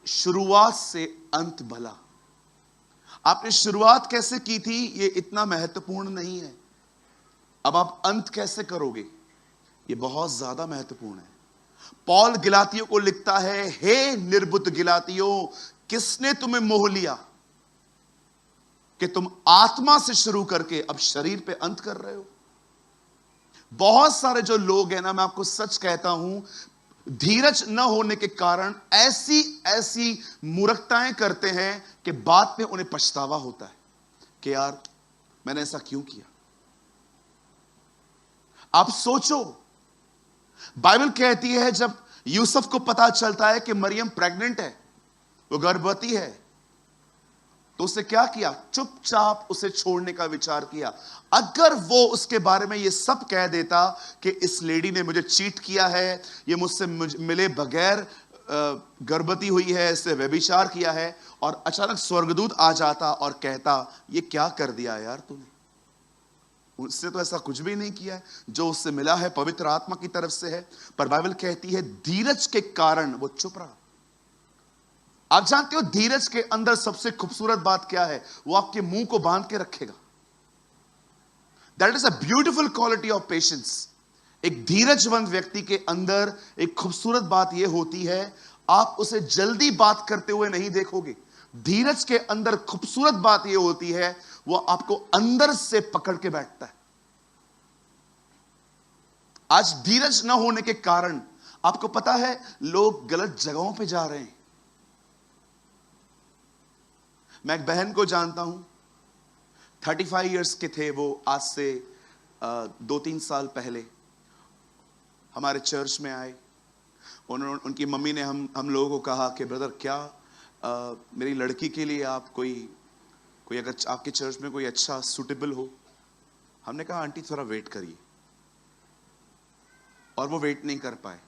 शुरुआत से अंत भला। आपने शुरुआत कैसे की थी ये इतना महत्वपूर्ण नहीं है, अब आप अंत कैसे करोगे ये बहुत ज्यादा महत्वपूर्ण है। पौल गिलातियों को लिखता है, हे निर्बुद्ध गिलातियों, किसने तुम्हें मोह लिया कि तुम आत्मा से शुरू करके अब शरीर पे अंत कर रहे हो। बहुत सारे जो लोग हैं ना, मैं आपको सच कहता हूं, धीरज न होने के कारण ऐसी ऐसी मूर्खताएं करते हैं कि बाद में उन्हें पछतावा होता है कि यार मैंने ऐसा क्यों किया। आप सोचो, बाइबल कहती है जब यूसुफ को पता चलता है कि मरियम प्रेग्नेंट है, वो गर्भवती है, तो उसने क्या किया? चुपचाप उसे छोड़ने का विचार किया। अगर वो उसके बारे में ये सब कह देता कि इस लेडी ने मुझे चीट किया है, ये मुझसे मिले बगैर गर्भवती हुई है, इससे व्यभिचार किया है, और अचानक स्वर्गदूत आ जाता और कहता ये क्या कर दिया यार तूने, उससे तो ऐसा कुछ भी नहीं किया है, जो उससे मिला है पवित्र आत्मा की तरफ से है। पर बाइबल कहती है धीरज के कारण वो चुप रहा। आप जानते हो धीरज के अंदर सबसे खूबसूरत बात क्या है? वो आपके मुंह को बांध के रखेगा। That is a beautiful quality of patience. एक धीरजवंत व्यक्ति के अंदर एक खूबसूरत बात यह होती है, आप उसे जल्दी बात करते हुए नहीं देखोगे। धीरज के अंदर खूबसूरत बात यह होती है, वो आपको अंदर से पकड़ के बैठता है। आज धीरज न होने के कारण आपको पता है लोग गलत जगहों पे जा रहे हैं। मैं एक बहन को जानता हूं, 35 इयर्स के थे वो, आज से 2-3 साल पहले हमारे चर्च में आए। उनकी मम्मी ने हम लोगों को कहा कि ब्रदर क्या मेरी लड़की के लिए आप कोई अगर आपके चर्च में कोई अच्छा सूटेबल हो। हमने कहा आंटी थोड़ा वेट करिए, और वो वेट नहीं कर पाए।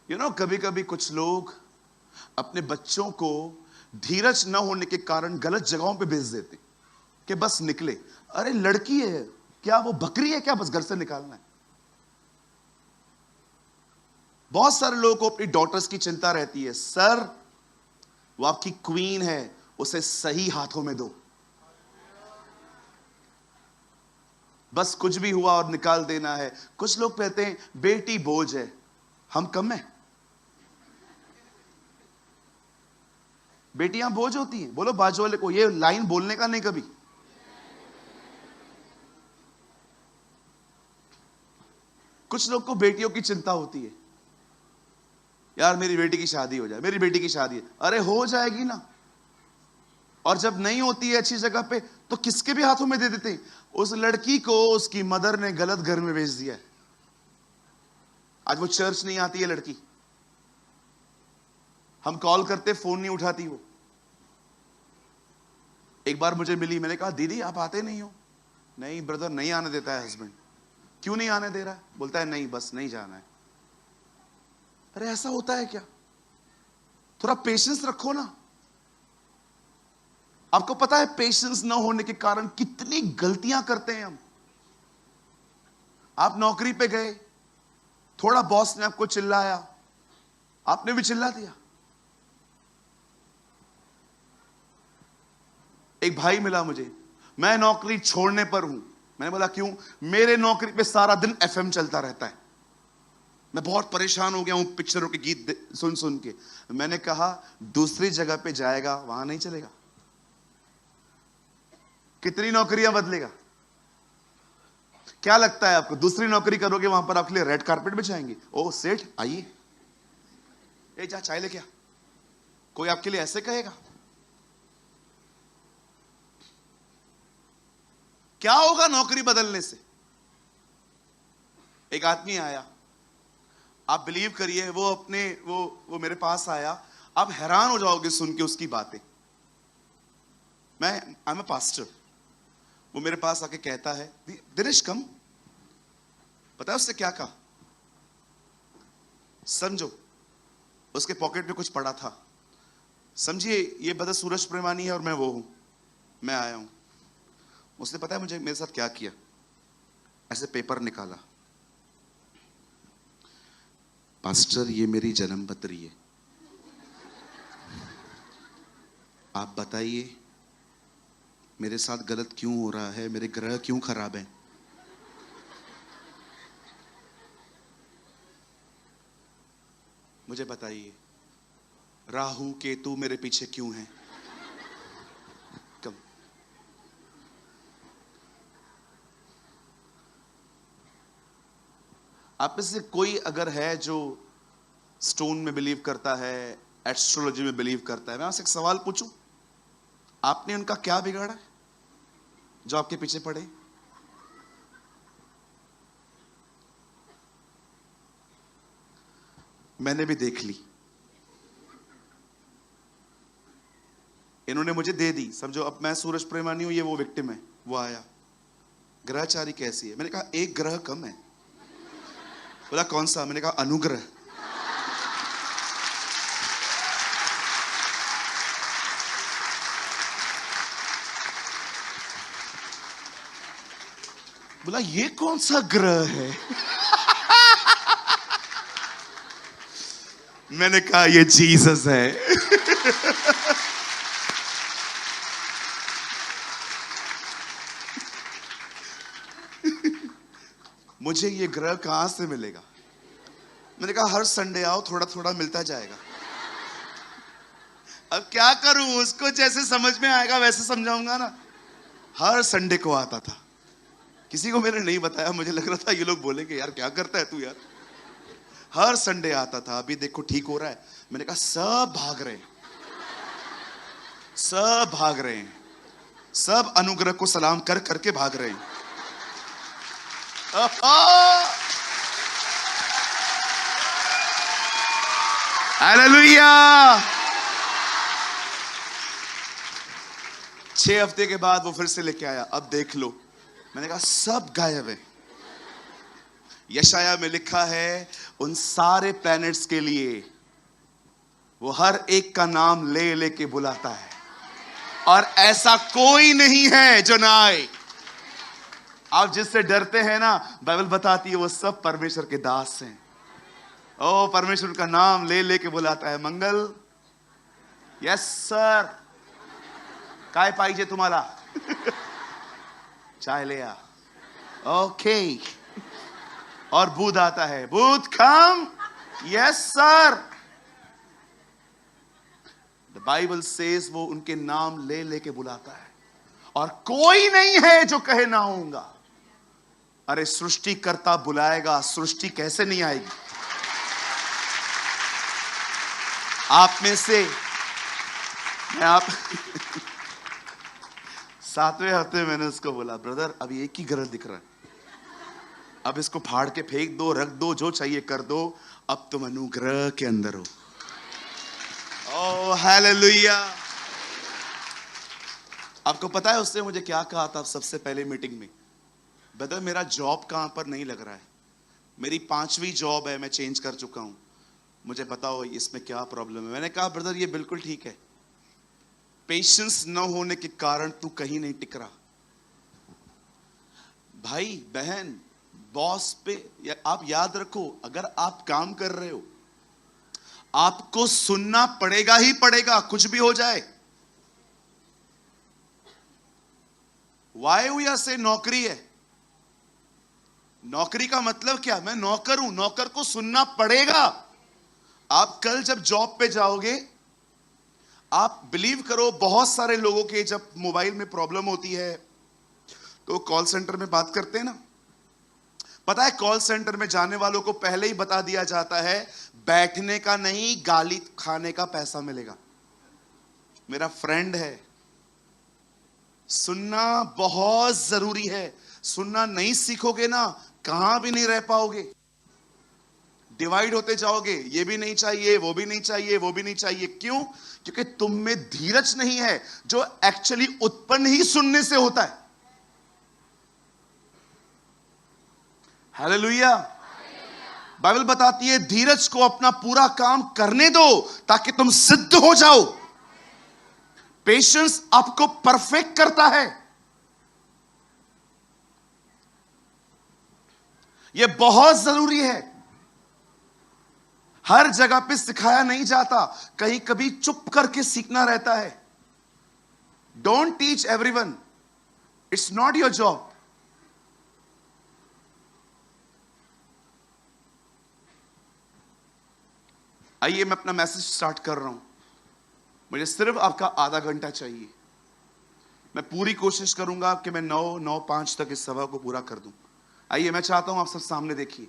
कभी कभी कुछ लोग अपने बच्चों को धीरज न होने के कारण गलत जगहों पे भेज देते कि बस निकले। अरे लड़की है क्या, वो बकरी है क्या, बस घर से निकालना है। बहुत सारे लोगों को अपनी डॉटर्स की चिंता रहती है, सर वो आपकी क्वीन है, उसे सही हाथों में दो, बस कुछ भी हुआ और निकाल देना है। कुछ लोग कहते हैं बेटी बोझ है, हम कम है। बेटियां बोझ होती हैं? बोलो बाजू वाले को, ये लाइन बोलने का नहीं कभी। कुछ लोग को बेटियों की चिंता होती है, यार मेरी बेटी की शादी हो जाए, मेरी बेटी की शादी है। अरे हो जाएगी ना, और जब नहीं होती है अच्छी जगह पे तो किसके भी हाथों में दे देते हैं। उस लड़की को उसकी मदर ने गलत घर में भेज दिया है, आज वो चर्च नहीं आती है लड़की, हम कॉल करते फोन नहीं उठाती वो। एक बार मुझे मिली, मैंने कहा दीदी आप आते नहीं हो। नहीं ब्रदर नहीं आने देता है हस्बैंड। क्यों नहीं आने दे रहा है? बोलता है नहीं बस नहीं जाना है। अरे ऐसा होता है क्या? थोड़ा पेशेंस रखो ना। आपको पता है पेशेंस न होने के कारण कितनी गलतियां करते हैं हम। आप नौकरी पे गए, थोड़ा बॉस ने आपको चिल्लाया, आपने भी चिल्ला दिया। एक भाई मिला मुझे, मैं नौकरी छोड़ने पर हूं। मैंने बोला क्यों? मेरे नौकरी पे सारा दिन एफएम चलता रहता है, मैं बहुत परेशान हो गया हूं पिक्चरों के गीत सुन सुन के। मैंने कहा दूसरी जगह पे जाएगा, वहां नहीं चलेगा। कितनी नौकरियां बदलेगा? क्या लगता है आपको दूसरी नौकरी करोगे वहां पर आपके लिए रेड कारपेट बिछाएंगे? ओ सेठ आइए, ए जा चाय लेके आ, कोई आपके लिए ऐसे कहेगा? क्या होगा नौकरी बदलने से? एक आदमी आया, आप बिलीव करिए, वो मेरे पास आया, आप हैरान हो जाओगे सुन के उसकी बातें। I am a pastor. वो मेरे पास आके कहता है दिनेश कम। पता है उससे क्या कहा? समझो उसके पॉकेट में कुछ पड़ा था, समझिए ये ब्रदर सूरज प्रेमानी है और मैं वो हूं, मैं आया हूं। उसने पता है मुझे मेरे साथ क्या किया? ऐसे पेपर निकाला, पास्टर ये मेरी जन्म पत्री है, आप बताइए मेरे साथ गलत क्यों हो रहा है, मेरे ग्रह क्यों खराब हैं? मुझे बताइए, राहु केतु मेरे पीछे क्यों हैं? कम आप में से कोई अगर है जो स्टोन में बिलीव करता है, एस्ट्रोलॉजी में बिलीव करता है, मैं आपसे एक सवाल पूछूं, आपने उनका क्या बिगाड़ा है जो आपके पीछे पड़े? मैंने भी देख ली, इन्होंने मुझे दे दी, समझो अब मैं सूरज प्रेमानी हूं, ये वो विक्टिम है। वो आया, ग्रहचारी कैसी है? मैंने कहा एक ग्रह कम है। बोला कौन सा? मैंने कहा अनुग्रह। बोला ये कौन सा ग्रह है? मैंने कहा ये जीसस है। मुझे ये ग्रह कहां से मिलेगा? मैंने कहा हर संडे आओ, थोड़ा थोड़ा मिलता जाएगा। अब क्या करूं, उसको जैसे समझ में आएगा वैसे समझाऊंगा ना। हर संडे को आता था, किसी को मैंने नहीं बताया, मुझे लग रहा था ये लोग बोलेंगे यार क्या करता है तू यार। हर संडे आता था, अभी देखो ठीक हो रहा है। मैंने कहा सब भाग रहे हैं, सब भाग रहे हैं, सब अनुग्रह को सलाम कर करके भाग रहे हैं। हालेलुया। 6 हफ्ते के बाद वो फिर से लेके आया, अब देख लो। मैंने कहा सब गायब है। यशाया में लिखा है उन सारे प्लैनेट्स के लिए वो हर एक का नाम ले लेके बुलाता है, और ऐसा कोई नहीं है जो ना आए। आप जिससे डरते हैं ना, बाइबल बताती है वो सब परमेश्वर के दास हैं। ओ परमेश्वर का नाम ले लेके बुलाता है। मंगल, यस सर, काय पाहिजे तुम्हाला? चाय ले आ, ओके। और बुध आता है, बुध कम, yes sir. The Bible says वो उनके नाम ले लेके बुलाता है, और कोई नहीं है जो कहे ना होऊंगा। अरे सृष्टिकर्ता बुलाएगा, सृष्टि कैसे नहीं आएगी? आप में से मैं आप 7वें हफ्ते मैंने उसको बोला, ब्रदर अब एक ही ग्रह दिख रहा है, अब इसको फाड़ के फेंक दो, रख दो, जो चाहिए कर दो, अब तुम अनुग्रह के अंदर हो। Oh hallelujah. आपको पता है उसने मुझे क्या कहा था सबसे पहले मीटिंग में? ब्रदर मेरा जॉब कहां पर नहीं लग रहा है, मेरी 5वीं जॉब है, मैं चेंज कर चुका हूं, मुझे बताओ इसमें क्या प्रॉब्लम है? मैंने कहा ब्रदर ये बिल्कुल ठीक है, पेशेंस न होने के कारण तू कहीं नहीं टिक रहा। भाई बहन, बॉस पे आप याद रखो, अगर आप काम कर रहे हो आपको सुनना पड़ेगा ही पड़ेगा, कुछ भी हो जाए। वाई वी से नौकरी है, नौकरी का मतलब क्या? मैं नौकर हूं, नौकर को सुनना पड़ेगा। आप कल जब जॉब पे जाओगे, आप बिलीव करो बहुत सारे लोगों के जब मोबाइल में प्रॉब्लम होती है तो कॉल सेंटर में बात करते हैं ना। पता है कॉल सेंटर में जाने वालों को पहले ही बता दिया जाता है बैठने का नहीं, गाली खाने का पैसा मिलेगा। मेरा फ्रेंड है, सुनना बहुत जरूरी है। सुनना नहीं सीखोगे ना कहां भी नहीं रह पाओगे, डिवाइड होते जाओगे, ये भी नहीं चाहिए, वो भी नहीं चाहिए, वो भी नहीं चाहिए। क्यों? क्योंकि तुम में धीरज नहीं है, जो एक्चुअली उत्पन्न ही सुनने से होता है। हालेलुया। बाइबल बताती है धीरज को अपना पूरा काम करने दो ताकि तुम सिद्ध हो जाओ। पेशेंस आपको परफेक्ट करता है। यह बहुत जरूरी है, हर जगह पे सिखाया नहीं जाता, कहीं कभी चुप करके सीखना रहता है। Don't teach everyone. It's not your job. आइए मैं अपना मैसेज स्टार्ट कर रहा हूं। मुझे सिर्फ आपका आधा घंटा चाहिए। मैं पूरी कोशिश करूंगा कि मैं 9:05 तक इस सभा को पूरा कर दूं। आइए मैं चाहता हूं आप सब सामने देखिए,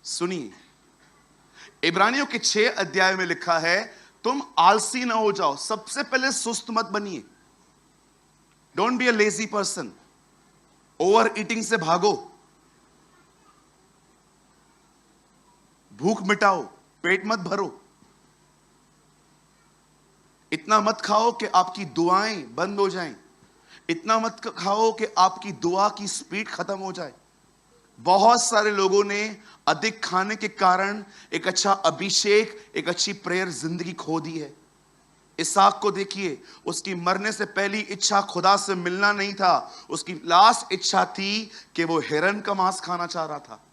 सुनिए। इब्रानियों के 6 अध्याय में लिखा है, तुम आलसी ना हो जाओ। सबसे पहले सुस्त मत बनिए। Don't be a lazy person. Over eating से भागो। भूख मिटाओ, पेट मत भरो। इतना मत खाओ कि आपकी दुआएं बंद हो जाएं। इतना मत खाओ कि आपकी दुआ की स्पीड खत्म हो जाए। बहुत सारे लोगों ने अधिक खाने के कारण एक अच्छा अभिषेक, एक अच्छी प्रेयर जिंदगी खो दी है। इसहाक को देखिए, उसकी मरने से पहली इच्छा खुदा से मिलना नहीं था। उसकी लास्ट इच्छा थी कि वो हिरन का मांस खाना चाह रहा था।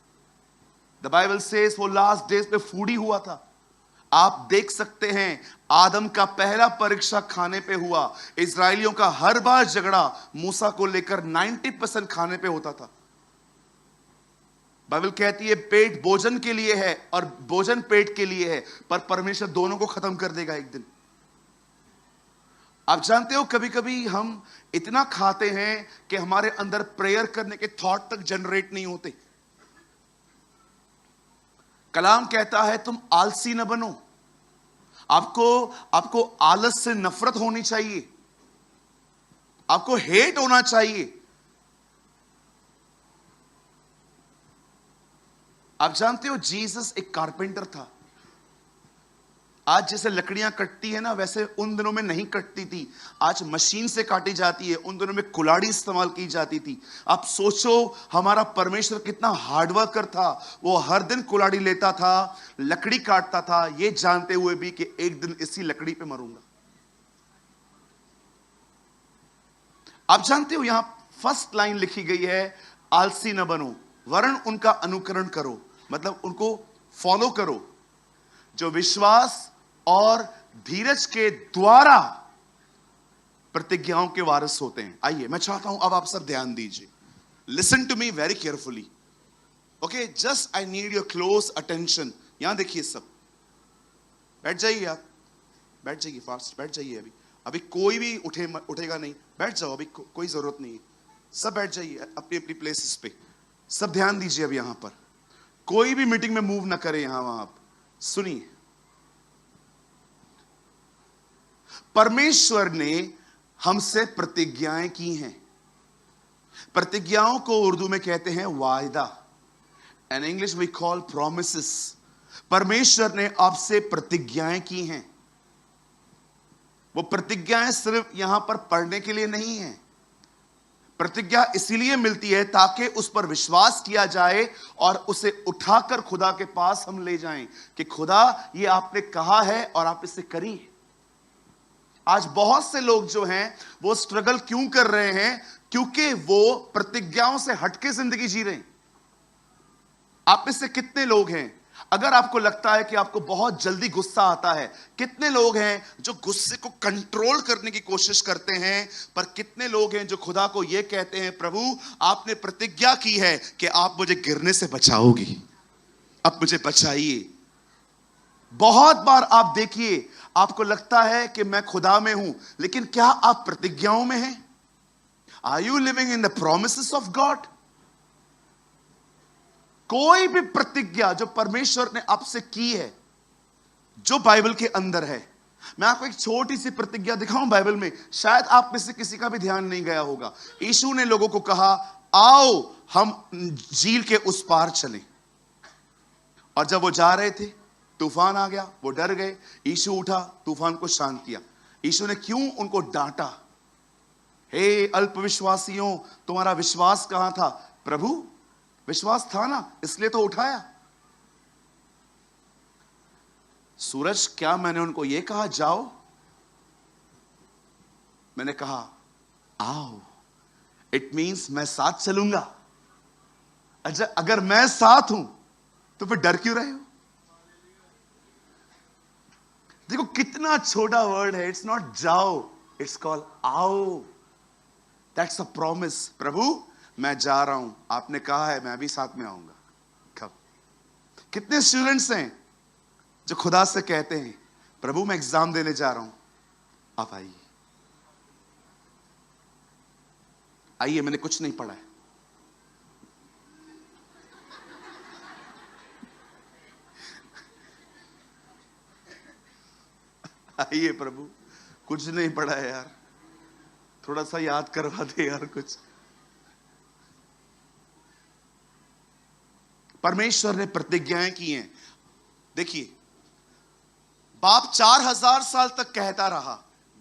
द बाइबल सेज वो लास्ट डेज पे फूडी हुआ था। आप देख सकते हैं, आदम का पहला परीक्षा खाने पे हुआ। इजरायलियों का हर बार झगड़ा मूसा को लेकर 90% खाने पे होता था। बाइबल कहती है पेट भोजन के लिए है और भोजन पेट के लिए है, पर परमेश्वर दोनों को खत्म कर देगा एक दिन। आप जानते हो, कभी कभी हम इतना खाते हैं कि हमारे अंदर प्रेयर करने के थॉट तक जनरेट नहीं होते। कलाम कहता है तुम आलसी न बनो। आपको आलस से नफरत होनी चाहिए। आपको हेट होना चाहिए। आप जानते हो, जीसस एक कारपेंटर था। आज जैसे लकड़ियां कटती है ना, वैसे उन दिनों में नहीं कटती थी। आज मशीन से काटी जाती है, उन दिनों में कुल्हाड़ी इस्तेमाल की जाती थी। आप सोचो हमारा परमेश्वर कितना हार्डवर्कर था। वो हर दिन कुल्हाड़ी लेता था, लकड़ी काटता था, ये जानते हुए भी कि एक दिन इसी लकड़ी पे मरूंगा। आप जानते हो, यहां फर्स्ट लाइन लिखी गई है, आलसी न बनो वरन उनका अनुकरण करो। मतलब उनको फॉलो करो जो विश्वास और धीरज के द्वारा प्रतिज्ञाओं के वारिस होते हैं। आइए मैं चाहता हूं अब आप सब ध्यान दीजिए। Listen to me very carefully. Okay, just I need your close attention. यहां देखिए सब, बैठ जाइए। आप बैठ जाइए, फास्ट बैठ जाइए। अभी कोई भी उठेगा नहीं। बैठ जाओ, अभी कोई जरूरत नहीं है। सब बैठ जाइए अपनी अपनी प्लेसेस पे। सब ध्यान दीजिए। अब यहां पर कोई भी मीटिंग में मूव ना करे। यहां वहां आप सुनिए। परमेश्वर ने हमसे प्रतिज्ञाएं की हैं। प्रतिज्ञाओं को उर्दू में कहते हैं वायदा। In English we call promises. परमेश्वर ने आपसे प्रतिज्ञाएं की हैं। वो प्रतिज्ञाएं सिर्फ यहां पर पढ़ने के लिए नहीं है। प्रतिज्ञा इसीलिए मिलती है ताकि उस पर विश्वास किया जाए और उसे उठाकर खुदा के पास हम ले जाएं कि खुदा ये आपने कहा है और आप इसे करिए। आज बहुत से लोग जो हैं वो स्ट्रगल क्यों कर रहे हैं? क्योंकि वो प्रतिज्ञाओं से हटके जिंदगी जी रहे हैं। आप में से कितने लोग हैं, अगर आपको लगता है कि आपको बहुत जल्दी गुस्सा आता है, कितने लोग हैं जो गुस्से को कंट्रोल करने की कोशिश करते हैं? पर कितने लोग हैं जो खुदा को यह कहते हैं, प्रभु आपने प्रतिज्ञा की है कि आप मुझे गिरने से बचाओगी, अब मुझे बचाइए। बहुत बार आप देखिए, आपको लगता है कि मैं खुदा में हूं, लेकिन क्या आप प्रतिज्ञाओं में हैं? Are you living in the promises of God? कोई भी प्रतिज्ञा जो परमेश्वर ने आपसे की है, जो बाइबल के अंदर है, मैं आपको एक छोटी सी प्रतिज्ञा दिखाऊं बाइबल में, शायद आप में से किसी का भी ध्यान नहीं गया होगा। यीशु ने लोगों को कहा, आओ हम झील के उस पार चलें। और जब वो जा रहे थे, तूफान आ गया, वो डर गए। यीशु उठा, तूफान को शांत किया। यीशु ने क्यों उनको डांटा? हे अल्पविश्वासियों, तुम्हारा विश्वास कहां था? प्रभु विश्वास था ना, इसलिए तो उठाया। सूरज, क्या मैंने उनको यह कहा जाओ? मैंने कहा आओ। इट मींस मैं साथ चलूंगा। अच्छा, अगर मैं साथ हूं तो फिर डर क्यों रहे हो? देखो कितना छोटा वर्ड है। इट्स नॉट जाओ, इट्स कॉल्ड आओ। That's a promise. प्रभु मैं जा रहा हूं, आपने कहा है मैं भी साथ में आऊंगा। कब? कितने स्टूडेंट्स हैं जो खुदा से कहते हैं प्रभु मैं एग्जाम देने जा रहा हूं, आप आइए। आइए, मैंने कुछ नहीं पढ़ा है। आइए प्रभु, कुछ नहीं पढ़ा है यार, थोड़ा सा याद करवा दे यार कुछ। परमेश्वर ने प्रतिज्ञाएं की हैं। देखिए, बाप 4000 साल तक कहता रहा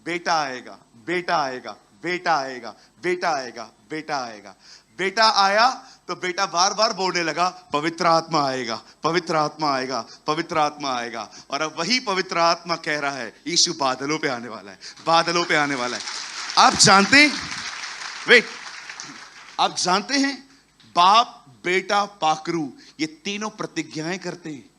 बेटा आएगा, बेटा आएगा, बेटा आएगा, बेटा आएगा, बेटा आएगा। बेटा आया तो बेटा बार बार बोलने लगा पवित्र आत्मा आएगा, पवित्र आत्मा आएगा, पवित्र आत्मा आएगा। और अब वही पवित्र आत्मा कह रहा है यीशु बादलों पे आने वाला है, बादलों पे आने वाला है। आप जानते हैं, वेट, आप जानते हैं बाप, बेटा, पाकरू, ये तीनों प्रतिज्ञाएं करते हैं।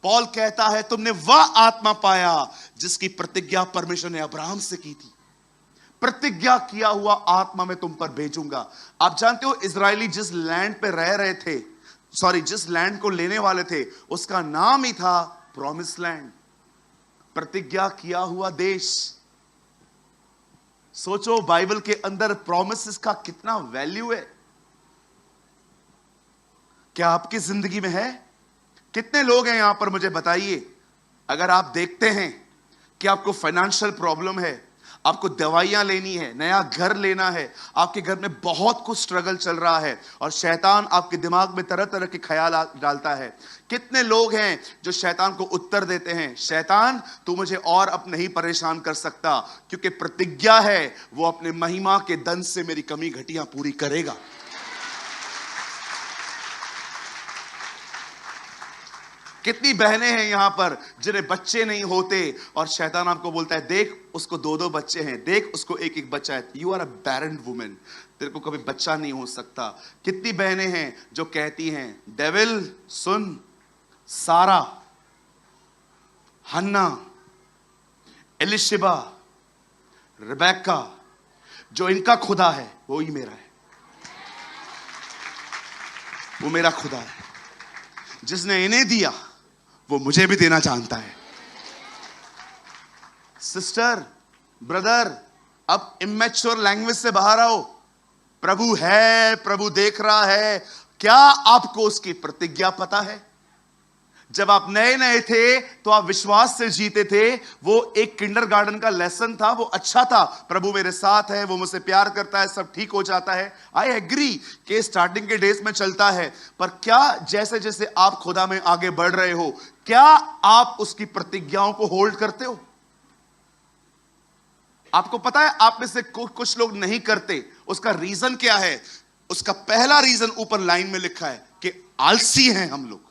पौल कहता है तुमने वह आत्मा पाया जिसकी प्रतिज्ञा परमेश्वर ने अब्राहम से की थी। प्रतिज्ञा किया हुआ आत्मा मैं तुम पर भेजूंगा। आप जानते हो इजरायली जिस लैंड पे रह रहे थे, जिस लैंड को लेने वाले थे, उसका नाम ही था प्रॉमिस लैंड, प्रतिज्ञा किया हुआ देश। सोचो बाइबल के अंदर प्रॉमिसेस का कितना वैल्यू है। क्या आपकी जिंदगी में है? कितने लोग हैं यहां पर, मुझे बताइए, अगर आप देखते हैं कि आपको फाइनेंशियल प्रॉब्लम है, आपको दवाइयां लेनी है, नया घर लेना है, आपके घर में बहुत कुछ स्ट्रगल चल रहा है और शैतान आपके दिमाग में तरह तरह के ख्याल डालता है। कितने लोग हैं जो शैतान को उत्तर देते हैं शैतान तू मुझे और अब नहीं परेशान कर सकता, क्योंकि प्रतिज्ञा है वो अपने महिमा के दंश से मेरी कमी घटियां पूरी करेगा। कितनी बहनें हैं यहां पर जिन्हें बच्चे नहीं होते और शैतान आपको बोलता है देख उसको 2-2 बच्चे हैं, देख उसको 1-1 बच्चा है, you are a barren women, तेरे को कभी बच्चा नहीं हो सकता। कितनी बहनें हैं जो कहती हैं डेविल सुन, सारा, हन्ना, एलिशिबा, रिबेक्का, जो इनका खुदा है वो ही मेरा है, वो मेरा खुदा है। जिसने इन्हें दिया वो मुझे भी देना चाहता है। सिस्टर, ब्रदर, अब इमेच्योर लैंग्वेज से बाहर आओ। प्रभु है, प्रभु देख रहा है। क्या आपको उसकी प्रतिज्ञा पता है? जब आप नए नए थे तो आप विश्वास से जीते थे। वो एक किंडरगार्टन का लेसन था, वो अच्छा था। प्रभु मेरे साथ है, वो मुझसे प्यार करता है, सब ठीक हो जाता है। आई एग्री कि स्टार्टिंग के डेज में चलता है, पर क्या जैसे जैसे आप खुदा में आगे बढ़ रहे हो, क्या आप उसकी प्रतिज्ञाओं को होल्ड करते हो? आपको पता है आप में से कुछ लोग नहीं करते। उसका रीजन क्या है? उसका पहला रीजन ऊपर लाइन में लिखा है कि आलसी हैं हम लोग।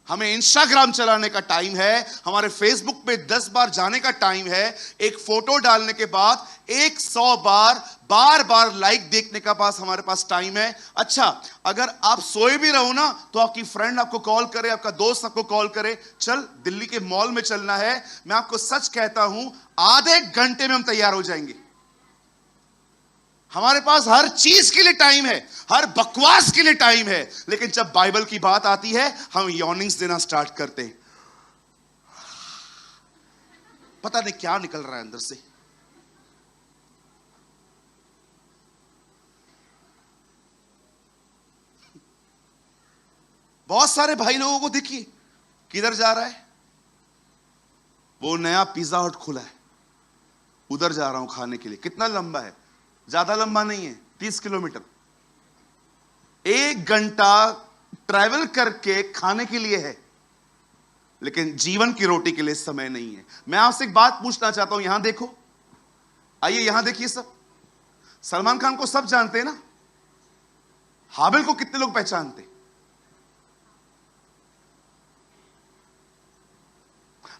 हमें इंस्टाग्राम चलाने का टाइम है, हमारे फेसबुक पे 10 बार जाने का टाइम है, एक फोटो डालने के बाद 100 बार बार लाइक देखने का हमारे पास टाइम है। अच्छा, अगर आप सोए भी रहो ना तो आपकी फ्रेंड आपको कॉल करे, आपका दोस्त आपको कॉल करे, चल दिल्ली के मॉल में चलना है, मैं आपको सच कहता हूं आधे घंटे में हम तैयार हो जाएंगे। हमारे पास हर चीज के लिए टाइम है, हर बकवास के लिए टाइम है, लेकिन जब बाइबल की बात आती है हम यॉर्निंग्स देना स्टार्ट करते हैं। पता नहीं क्या निकल रहा है अंदर से। बहुत सारे भाई लोगों को देखिए किधर जा रहा है, वो नया पिज्जा हट खुला है, उधर जा रहा हूं खाने के लिए। कितना लंबा है? ज्यादा लंबा नहीं है, 30 किलोमीटर। 1 घंटा ट्रैवल करके खाने के लिए है, लेकिन जीवन की रोटी के लिए समय नहीं है। मैं आपसे एक बात पूछना चाहता हूं, यहां देखो, आइए यहां देखिए। सब सलमान खान को सब जानते हैं ना? हाबिल को कितने लोग पहचानते?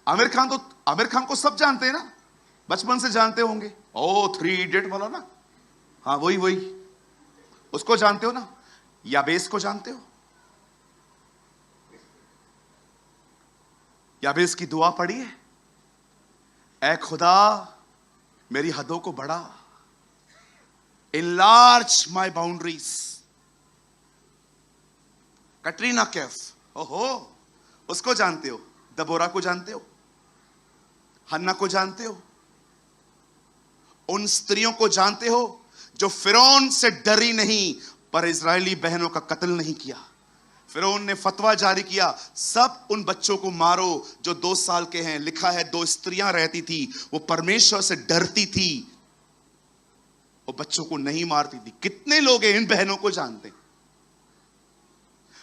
आमिर खान को सब जानते हैं ना? बचपन से जानते होंगे। ओ 3 इडियट वाला ना, हाँ वही उसको जानते हो ना? याबेस को जानते हो? याबेस की दुआ पढ़ी है? ऐ खुदा मेरी हदों को बढ़ा, enlarge my boundaries। Katrina Kaif, ओहो, उसको जानते हो, दबोरा को जानते हो, हन्ना को जानते हो, उन स्त्रियों को जानते हो जो फिरौन से डरी नहीं पर इजरायली बहनों का कत्ल नहीं किया। फिरौन ने फतवा जारी किया, सब उन बच्चों को मारो जो 2 साल के हैं। लिखा है 2 स्त्रियां रहती थी, वो परमेश्वर से डरती थी, वो बच्चों को नहीं मारती थी। कितने लोग इन बहनों को जानते हैं?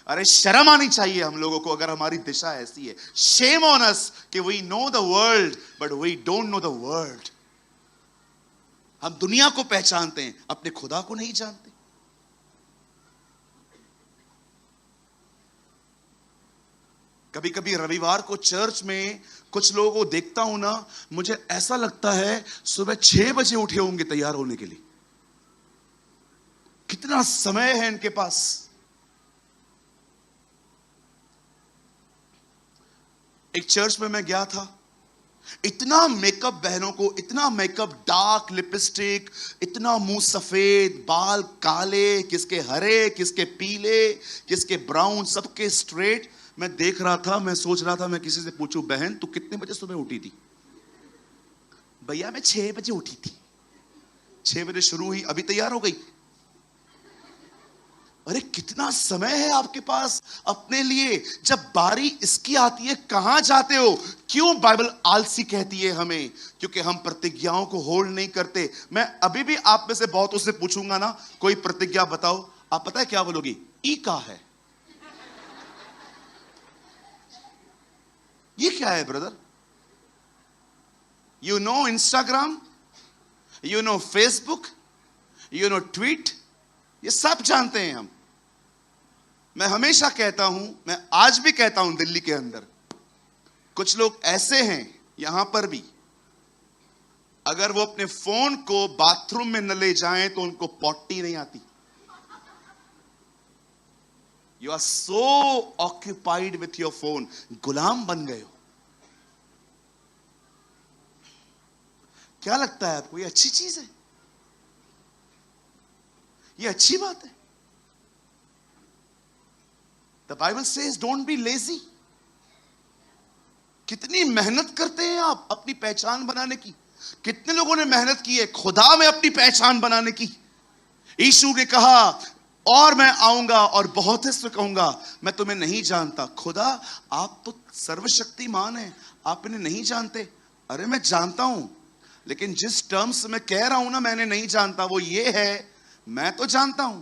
अरे शर्म आनी चाहिए हम लोगों को अगर हमारी दिशा ऐसी है। शेम ऑन अस कि we know the world but we don't know the world. हम दुनिया को पहचानते हैं, अपने खुदा को नहीं जानते। कभी कभी रविवार को चर्च में कुछ लोगों को देखता हूं ना, मुझे ऐसा लगता है सुबह 6 बजे उठे होंगे तैयार होने के लिए। कितना समय है इनके पास। एक चर्च में मैं गया था, इतना मेकअप बहनों को, इतना मेकअप, डार्क लिपस्टिक, इतना मुंह सफेद, बाल काले, किसके हरे, किसके पीले, किसके ब्राउन, सबके स्ट्रेट। मैं देख रहा था, मैं सोच रहा था मैं किसी से पूछूं, बहन तू कितने बजे सुबह उठी थी? भैया मैं 6 बजे उठी थी। 6 बजे शुरू हुई, अभी तैयार हो गई। अरे कितना समय है आपके पास अपने लिए। जब बारी इसकी आती है, कहां जाते हो? क्यों बाइबल आलसी कहती है हमें? क्योंकि हम प्रतिज्ञाओं को होल्ड नहीं करते। मैं अभी भी आप में से बहुतों से पूछूंगा ना, कोई प्रतिज्ञा बताओ, आप पता है क्या बोलोगी? ई का है। ये क्या है brother? You know Instagram, you know Facebook, you know tweet, ये सब जानते हैं हम। मैं हमेशा कहता हूं, मैं आज भी कहता हूं, दिल्ली के अंदर कुछ लोग ऐसे हैं, यहां पर भी, अगर वो अपने फोन को बाथरूम में न ले जाएं तो उनको पॉटी नहीं आती। You are so occupied with your phone, गुलाम बन गए हो। क्या लगता है आपको ये अच्छी चीज है? ये अच्छी बात है? The Bible says don't be lazy। कितनी मेहनत करते हैं आप अपनी पहचान बनाने की। कितने लोगों ने मेहनत की है खुदा में अपनी पहचान बनाने की। यीशु ने कहा, और मैं आऊंगा और बहुत से कहूंगा मैं तुम्हें नहीं जानता। खुदा आप तो सर्वशक्तिमान हैं, आप इन्हें नहीं जानते। अरे मैं जानता हूं, लेकिन जिस टर्म्स में कह रहा हूं ना मैंने नहीं जानता, वो ये है, मैं तो जानता हूं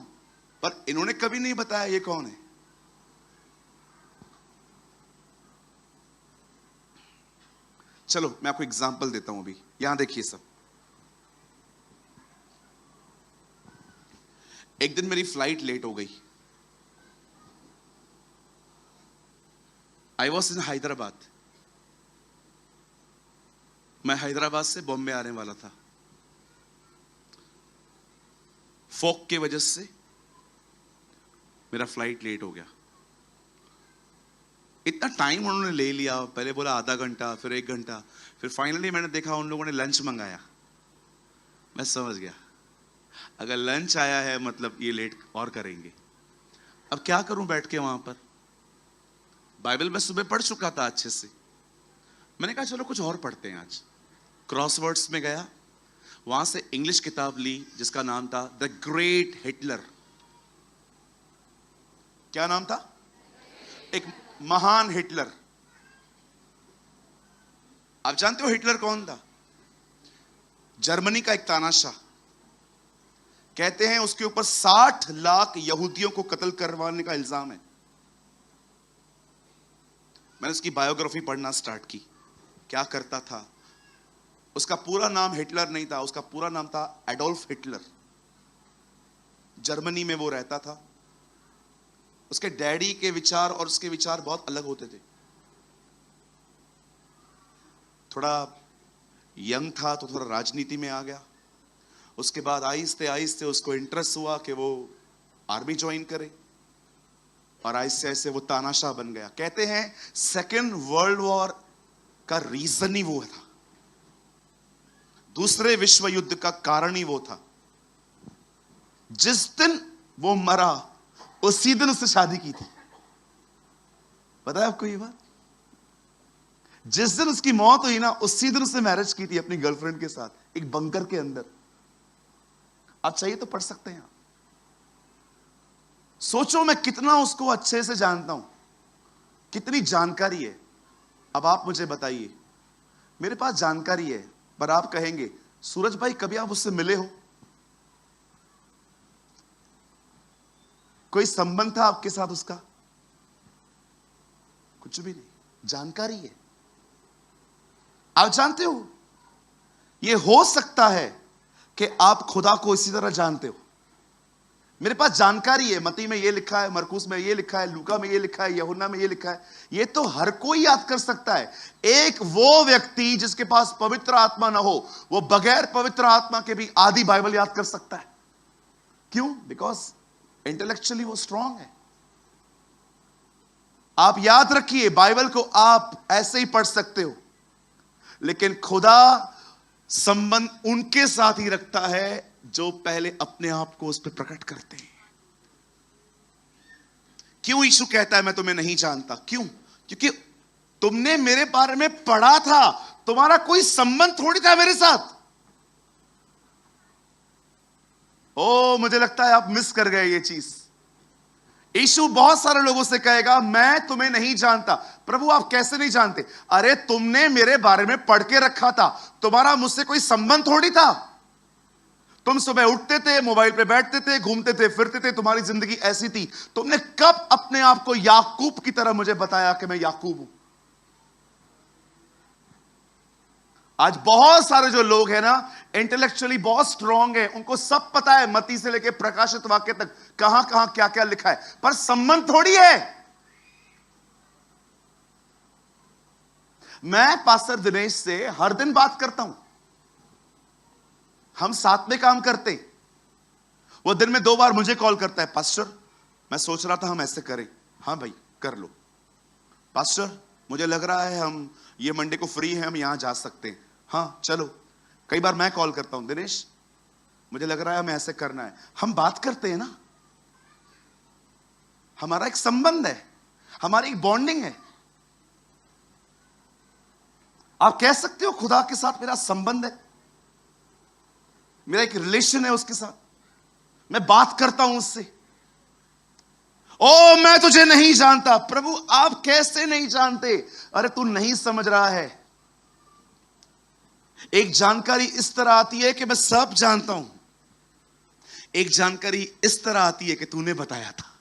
पर इन्होंने कभी नहीं बताया ये कौन है। चलो मैं आपको एग्जांपल देता हूं। अभी यहां देखिए सब। एक दिन मेरी फ्लाइट लेट हो गई। I was in Hyderabad. मैं हैदराबाद से बॉम्बे आने वाला था। फॉग की वजह से मेरा फ्लाइट लेट हो गया। इतना टाइम उन्होंने ले लिया, पहले बोला आधा घंटा, फिर 1 घंटा, फिर फाइनली मैंने देखा उन लोगों ने लंच मंगाया। मैं समझ गया अगर लंच आया है मतलब ये लेट और करेंगे। अब क्या करूं बैठ के वहां पर। बाइबल मैं सुबह पढ़ चुका था अच्छे से। मैंने कहा चलो कुछ और पढ़ते हैं आज। क्रॉसवर्ड्स में गया, वहां से इंग्लिश किताब ली जिसका नाम था द ग्रेट हिटलर। क्या नाम था? एक महान हिटलर। आप जानते हो हिटलर कौन था? जर्मनी का एक तानाशाह। कहते हैं उसके ऊपर 60 लाख यहूदियों को कत्ल करवाने का इल्जाम है। मैंने उसकी बायोग्राफी पढ़ना स्टार्ट की। क्या करता था? उसका पूरा नाम हिटलर नहीं था, उसका पूरा नाम था एडोल्फ हिटलर। जर्मनी में वो रहता था। उसके डैडी के विचार और उसके विचार बहुत अलग होते थे। थोड़ा यंग था तो थोड़ा राजनीति में आ गया। उसके बाद आहिस्ते आहिस्ते उसको इंटरेस्ट हुआ कि वो आर्मी ज्वाइन करे और आहिस्ते आहिस्ते वो तानाशाह बन गया। कहते हैं सेकेंड वर्ल्ड वॉर का रीजन ही वो था। दूसरे विश्व युद्ध का कारण ही वो था। जिस दिन वो मरा उसी दिन उससे शादी की थी। पता है आपको ये बात? जिस दिन उसकी मौत हुई ना, उसी दिन उसने मैरिज की थी अपनी गर्लफ्रेंड के साथ, एक बंकर के अंदर। आप चाहिए तो पढ़ सकते हैं। सोचो मैं कितना उसको अच्छे से जानता हूं, कितनी जानकारी है। अब आप मुझे बताइए, मेरे पास जानकारी है, पर आप कहेंगे सूरज भाई कभी आप उससे मिले हो? कोई संबंध था आपके साथ उसका? कुछ भी नहीं, जानकारी है। आप जानते हो, यह हो सकता है कि आप खुदा को इसी तरह जानते हो। मेरे पास जानकारी है, मत्ती में यह लिखा है, मरकुस में यह लिखा है, लूका में यह लिखा है, यूहन्ना में यह लिखा है। यह तो हर कोई याद कर सकता है। एक वो व्यक्ति जिसके पास पवित्र आत्मा ना हो, वो बगैर पवित्र आत्मा के भी आधी बाइबल याद कर सकता है। क्यों? बिकॉज इंटेलेक्चुअली वो स्ट्रांग है। आप याद रखिए, बाइबल को आप ऐसे ही पढ़ सकते हो, लेकिन खुदा संबंध उनके साथ ही रखता है जो पहले अपने आप को उस पर प्रकट करते हैं। क्यों यीशु कहता है मैं तुम्हें नहीं जानता? क्यों? क्योंकि तुमने मेरे बारे में पढ़ा था, तुम्हारा कोई संबंध थोड़ी था मेरे साथ। ओ, मुझे लगता है आप मिस कर गए ये चीज। यीशु बहुत सारे लोगों से कहेगा मैं तुम्हें नहीं जानता। प्रभु आप कैसे नहीं जानते? अरे तुमने मेरे बारे में पढ़ के रखा था, तुम्हारा मुझसे कोई संबंध थोड़ी था। तुम सुबह उठते थे, मोबाइल पे बैठते थे, घूमते थे, फिरते थे, तुम्हारी जिंदगी ऐसी थी। तुमने कब अपने आप को याकूब की तरह मुझे बताया कि मैं याकूब हूं? आज बहुत सारे जो लोग हैं ना, इंटेलेक्चुअली बहुत स्ट्रांग है, उनको सब पता है, मत्ती से लेकर प्रकाशित वाक्य तक कहां कहां क्या क्या लिखा है, पर संबंध थोड़ी है। मैं पास्टर दिनेश से हर दिन बात करता हूं, हम साथ में काम करते हैं। वो दिन में 2 बार मुझे कॉल करता है, पास्टर मैं सोच रहा था हम ऐसे करें। हाँ भाई कर लो। पास्टर मुझे लग रहा है हम ये मंडे को फ्री है, हम यहां जा सकते हैं। हाँ चलो। कई बार मैं कॉल करता हूं, दिनेश मुझे लग रहा है हमें ऐसे करना है। हम बात करते हैं ना, हमारा एक संबंध है, हमारी एक बॉन्डिंग है। आप कह सकते हो खुदा के साथ मेरा संबंध है, मेरा एक रिलेशन है उसके साथ, मैं बात करता हूं उससे। ओ मैं तुझे नहीं जानता। प्रभु आप कैसे नहीं जानते? अरे तू नहीं समझ रहा है। एक जानकारी इस तरह आती है कि मैं सब जानता हूं, एक जानकारी इस तरह आती है कि तूने बताया था,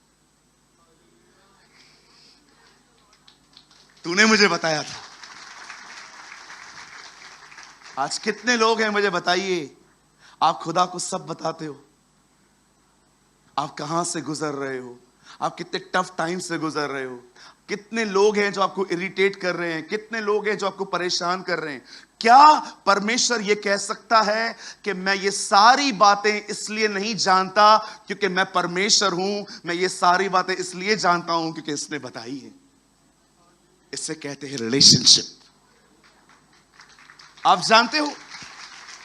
तूने मुझे बताया था। आज कितने लोग हैं मुझे बताइए, आप खुदा को सब बताते हो, आप कहां से गुजर रहे हो, आप कितने टफ टाइम से गुजर रहे हो, कितने लोग हैं जो आपको इरिटेट कर रहे हैं, कितने लोग हैं जो आपको परेशान कर रहे हैं। क्या परमेश्वर यह कह सकता है कि मैं ये सारी बातें इसलिए नहीं जानता क्योंकि मैं परमेश्वर हूं, मैं ये सारी बातें इसलिए जानता हूं क्योंकि इसने बताई है? इससे कहते हैं रिलेशनशिप। आप जानते हो,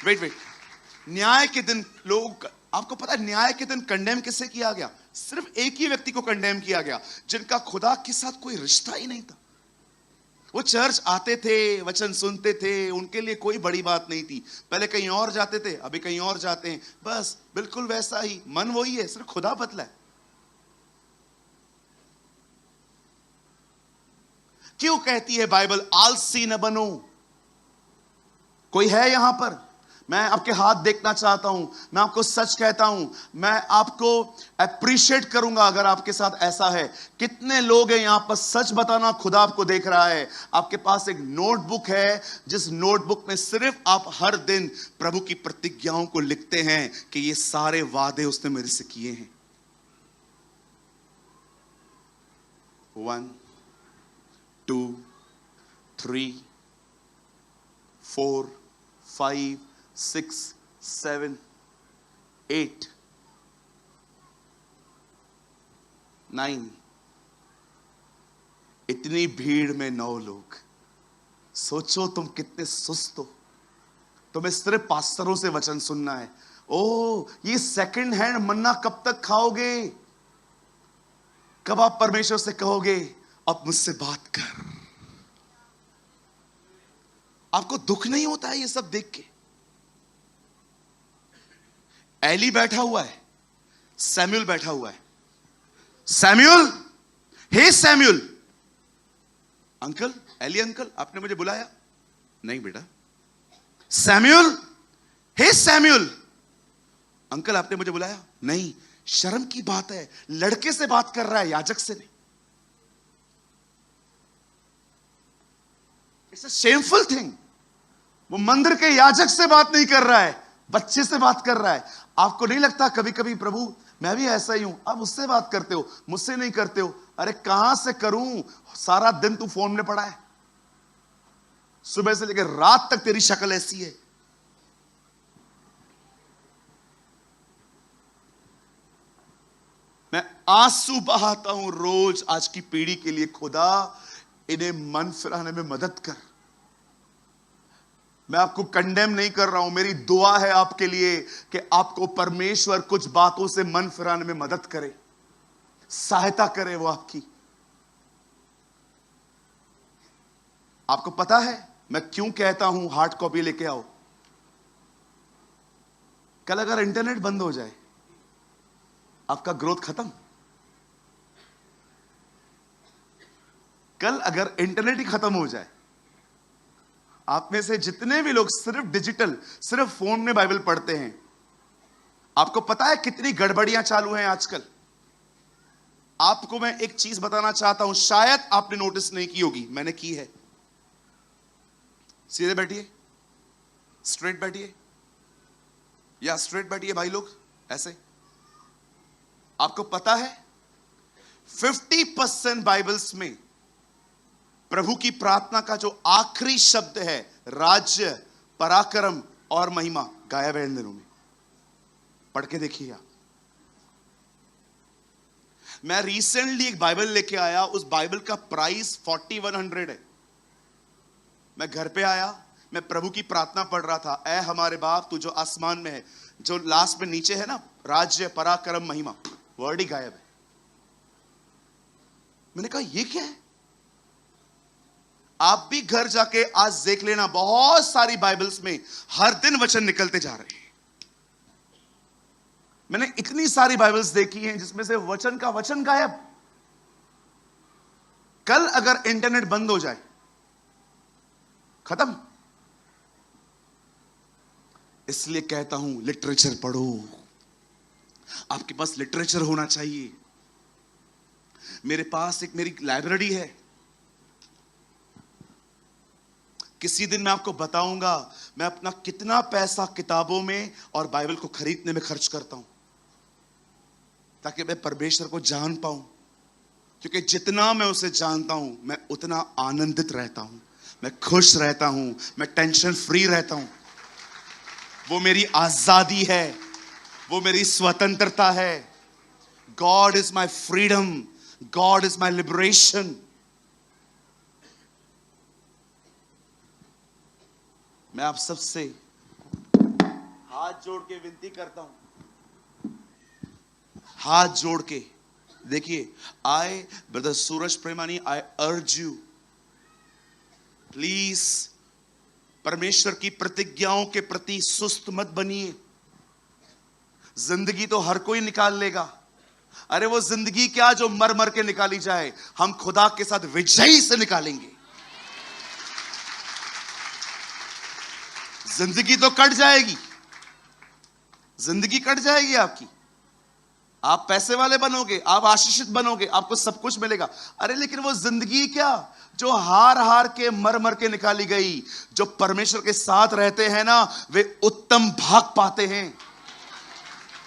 वेट, न्याय के दिन लोग, आपको पता है न्याय के दिन कंडेम किसे किया गया? सिर्फ एक ही व्यक्ति को कंडेम किया गया, जिनका खुदा के साथ कोई रिश्ता ही नहीं था। वो चर्च आते थे, वचन सुनते थे, उनके लिए कोई बड़ी बात नहीं थी। पहले कहीं और जाते थे, अभी कहीं और जाते हैं, बस बिल्कुल वैसा ही, मन वही है, सिर्फ खुदा बदला है। क्यों कहती है बाइबल आलसी न बनो? कोई है यहां पर? मैं आपके हाथ देखना चाहता हूं, मैं आपको सच कहता हूं, मैं आपको अप्रिशिएट करूंगा अगर आपके साथ ऐसा है। कितने लोग हैं यहां पर, सच बताना, खुदा आपको देख रहा है। आपके पास एक नोटबुक है, जिस नोटबुक में सिर्फ आप हर दिन प्रभु की प्रतिज्ञाओं को लिखते हैं कि ये सारे वादे उसने मेरे से किए हैं। 1 2 3 4 5 6 7 8 9। इतनी भीड़ में 9 लोग। सोचो तुम कितने सुस्त हो, तुम्हें सिर्फ पास्टरों से वचन सुनना है। ओ, ये सेकंड हैंड मन्ना कब तक खाओगे? कब आप परमेश्वर से कहोगे अब मुझसे बात कर? आपको दुख नहीं होता है ये सब देख के? एली बैठा हुआ है, सैमुअल बैठा हुआ है। सैमुअल, हे सैमुअल। अंकल, एली अंकल, आपने मुझे बुलाया? नहीं बेटा। सैमुअल, हे सैमुअल। अंकल, आपने मुझे बुलाया? नहीं। शर्म की बात है, लड़के से बात कर रहा है, याजक से नहीं। It's a shameful thing. वो मंदिर के याजक से बात नहीं कर रहा है, बच्चे से बात कर रहा है। आपको नहीं लगता कभी कभी प्रभु मैं भी ऐसा ही हूं, आप उससे बात करते हो, मुझसे नहीं करते हो? अरे कहां से करूं, सारा दिन तू फोन में पड़ा है, सुबह से लेकर रात तक तेरी शक्ल ऐसी है। मैं आंसू बहाता हूं रोज आज की पीढ़ी के लिए। खुदा, इन्हें मन फिराने में मदद कर। मैं आपको कंडेम नहीं कर रहा हूं, मेरी दुआ है आपके लिए कि आपको परमेश्वर कुछ बातों से मन फिराने में मदद करे, सहायता करे वो आपकी। आपको पता है मैं क्यों कहता हूं हार्ड कॉपी लेके आओ? कल अगर इंटरनेट बंद हो जाए, आपका ग्रोथ खत्म। कल अगर इंटरनेट ही खत्म हो जाए, आप में से जितने भी लोग सिर्फ डिजिटल, सिर्फ फोन में बाइबल पढ़ते हैं, आपको पता है कितनी गड़बड़ियां चालू हैं आजकल? आपको मैं एक चीज बताना चाहता हूं, शायद आपने नोटिस नहीं की होगी, मैंने की है। सीधे बैठिए, स्ट्रेट बैठिए, या स्ट्रेट बैठिए भाई लोग, ऐसे। आपको पता है 50% बाइबल्स में प्रभु की प्रार्थना का जो आखिरी शब्द है, राज्य, पराक्रम और महिमा, गायब है इन दिनों में। पढ़ के देखिए आप। मैं रिसेंटली एक बाइबल लेके आया, उस बाइबल का प्राइस 4100 है। मैं घर पे आया, मैं प्रभु की प्रार्थना पढ़ रहा था, ऐ हमारे बाप तू जो आसमान में है, जो लास्ट में नीचे है ना, राज्य, पराक्रम, महिमा, वर्ड ही गायब है। मैंने कहा ये क्या है? आप भी घर जाके आज देख लेना, बहुत सारी बाइबल्स में हर दिन वचन निकलते जा रहे हैं। मैंने इतनी सारी बाइबल्स देखी हैं जिसमें से वचन का वचन गायब। कल अगर इंटरनेट बंद हो जाए, खत्म। इसलिए कहता हूं लिटरेचर पढ़ो, आपके पास लिटरेचर होना चाहिए। मेरे पास एक मेरी लाइब्रेरी है। किसी दिन मैं आपको बताऊंगा मैं अपना कितना पैसा किताबों में और बाइबल को खरीदने में खर्च करता हूं, ताकि मैं परमेश्वर को जान पाऊं। क्योंकि जितना मैं उसे जानता हूं, मैं उतना आनंदित रहता हूं, मैं खुश रहता हूं, मैं टेंशन फ्री रहता हूं। वो मेरी आजादी है, वो मेरी स्वतंत्रता है। God is my freedom, God is my liberation. मैं आप सबसे हाथ जोड़ के विनती करता हूं, हाथ जोड़ के देखिए। आई brother Suraj प्रेमानी, I urge you, please परमेश्वर की प्रतिज्ञाओं के प्रति सुस्त मत बनिए। जिंदगी तो हर कोई निकाल लेगा। अरे वो जिंदगी क्या जो मर मर के निकाली जाए, हम खुदा के साथ विजयी से निकालेंगे। जिंदगी तो कट जाएगी, जिंदगी कट जाएगी आपकी। आप पैसे वाले बनोगे, आप आशीषित बनोगे, आपको सब कुछ मिलेगा। अरे लेकिन वो जिंदगी क्या जो हार हार के मर मर के निकाली गई। जो परमेश्वर के साथ रहते हैं ना, वे उत्तम भाग पाते हैं।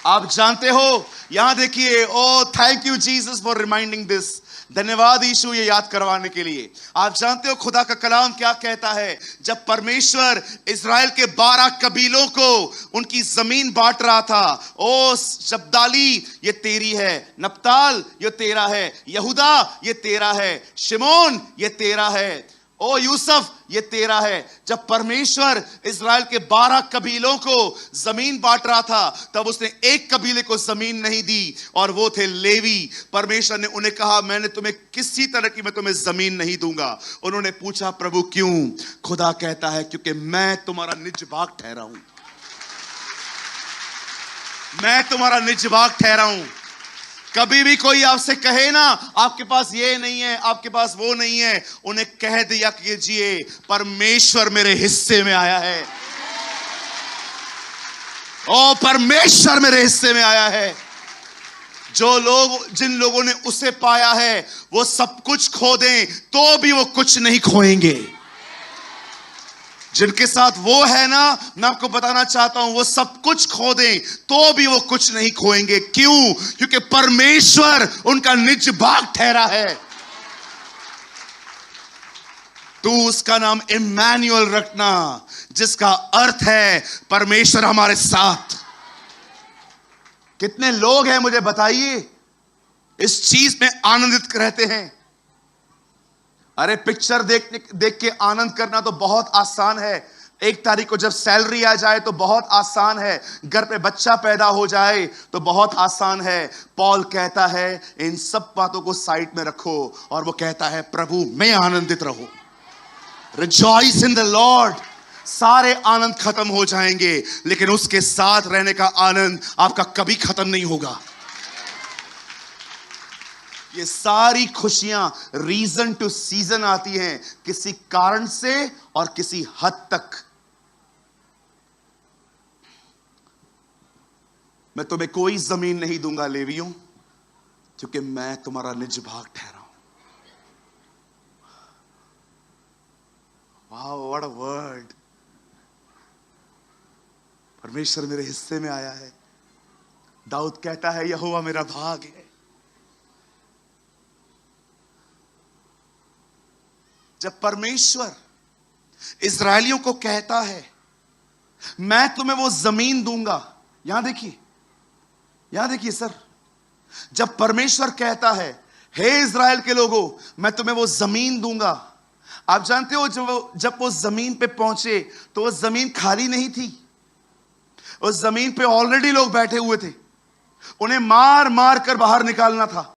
आप जानते हो, यहां देखिए, oh thank you Jesus for reminding this. धन्यवाद यीशु ये याद करवाने के लिए। आप जानते हो खुदा का कलाम क्या कहता है? जब परमेश्वर इज़राइल के 12 कबीलों को उनकी जमीन बांट रहा था, ओ शब्दाली ये तेरी है, नप्ताल ये तेरा है, यहूदा ये तेरा है, शिमोन ये तेरा है, ओ यूसुफ, ये तेरा है। जब परमेश्वर इज़राइल के 12 कबीलों को जमीन बांट रहा था, तब उसने एक कबीले को जमीन नहीं दी, और वो थे लेवी। परमेश्वर ने उन्हें कहा, मैंने तुम्हें किसी तरह की मैं तुम्हें जमीन नहीं दूंगा। उन्होंने पूछा, प्रभु क्यों? खुदा कहता है, क्योंकि मैं तुम्हारा निज भाग ठहरा हूं। मैं तुम्हारा निज भाग ठहरा हूं। कभी भी कोई आपसे कहे ना, आपके पास ये नहीं है, आपके पास वो नहीं है, उन्हें कह दिया कीजिए, परमेश्वर मेरे हिस्से में आया है। ओ, परमेश्वर मेरे हिस्से में आया है। जिन लोगों ने उसे पाया है, वो सब कुछ खो दें तो भी वो कुछ नहीं खोएंगे। जिनके साथ वो है ना, मैं आपको बताना चाहता हूं, वो सब कुछ खो दें तो भी वो कुछ नहीं खोएंगे। क्यों? क्योंकि परमेश्वर उनका निज भाग ठहरा है। तू उसका नाम इम्मानुएल रखना, जिसका अर्थ है परमेश्वर हमारे साथ। कितने लोग हैं, मुझे बताइए, इस चीज में आनंदित रहते हैं? अरे पिक्चर देख के आनंद करना तो बहुत आसान है। 1 तारीख को जब सैलरी आ जाए तो बहुत आसान है। घर पे बच्चा पैदा हो जाए तो बहुत आसान है। पॉल कहता है, इन सब बातों को साइड में रखो, और वो कहता है, प्रभु में आनंदित रहो। Rejoice in the Lord. सारे आनंद खत्म हो जाएंगे, लेकिन उसके साथ रहने का आनंद आपका कभी खत्म नहीं होगा। ये सारी खुशियां रीजन टू सीजन आती हैं, किसी कारण से और किसी हद तक। मैं तुम्हें कोई जमीन नहीं दूंगा लेवियों, क्योंकि मैं तुम्हारा निज भाग ठहरा हूं। Wow, what a word. परमेश्वर मेरे हिस्से में आया है। दाऊद कहता है, यहोवा मेरा भाग है। जब परमेश्वर इस्राएलियों को कहता है, मैं तुम्हें वो जमीन दूंगा, यहां देखिए सर, जब परमेश्वर कहता है, हे इस्राएल के लोगों, मैं तुम्हें वो जमीन दूंगा, आप जानते हो जब वो जमीन पे पहुंचे तो वो जमीन खाली नहीं थी। उस जमीन पे ऑलरेडी लोग बैठे हुए थे, उन्हें मार मार कर बाहर निकालना था।